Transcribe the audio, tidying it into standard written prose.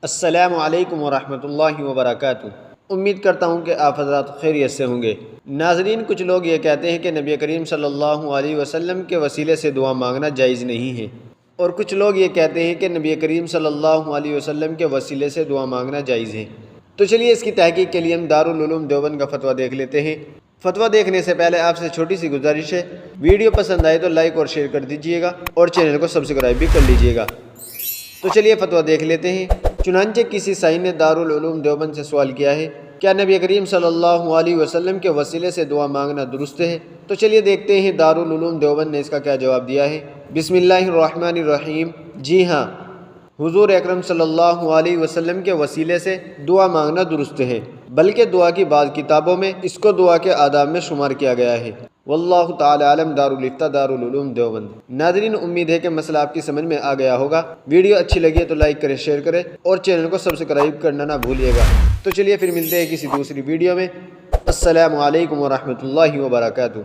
السلام علیکم ورحمۃ اللہ وبرکاتہ۔ امید کرتا ہوں کہ آپ حضرات خیریت سے ہوں گے۔ ناظرین، کچھ لوگ یہ کہتے ہیں کہ نبی کریم صلی اللہ علیہ وسلم کے وسیلے سے دعا مانگنا جائز نہیں ہے، اور کچھ لوگ یہ کہتے ہیں کہ نبی کریم صلی اللہ علیہ وسلم کے وسیلے سے دعا مانگنا جائز ہے۔ تو چلیے اس کی تحقیق کے لیے ہم دارالعلوم دیوبند کا فتویٰ دیکھ لیتے ہیں۔ فتویٰ دیکھنے سے پہلے آپ سے چھوٹی سی گزارش ہے، ویڈیو پسند آئے تو لائک اور شیئر کر دیجیے گا، اور چینل کو سبسکرائب بھی کر لیجیے گا۔ تو چلیے فتویٰ دیکھ لیتے ہیں۔ چنانچہ کسی سائن نے دارالعلوم دیوبند سے سوال کیا ہے، کیا نبی کریم صلی اللہ علیہ وسلم کے وسیلے سے دعا مانگنا درست ہے؟ تو چلیے دیکھتے ہیں دارالعلوم دیوبند نے اس کا کیا جواب دیا ہے۔ بسم اللہ الرحمن الرحیم۔ جی ہاں، حضور اکرم صلی اللہ علیہ وسلم کے وسیلے سے دعا مانگنا درست ہے، بلکہ دعا کی بعض کتابوں میں اس کو دعا کے آداب میں شمار کیا گیا ہے۔ واللہ تعالی عالم۔ دارالفتہ دارالعلوم دیوبند۔ ناظرین، امید ہے کہ مسئلہ آپ کی سمجھ میں آ گیا ہوگا۔ ویڈیو اچھی لگی ہے تو لائک کریں، شیئر کریں، اور چینل کو سبسکرائب کرنا نہ بھولیے گا۔ تو چلیے پھر ملتے ہیں کسی دوسری ویڈیو میں۔ السلام علیکم ورحمۃ اللہ وبرکاتہ۔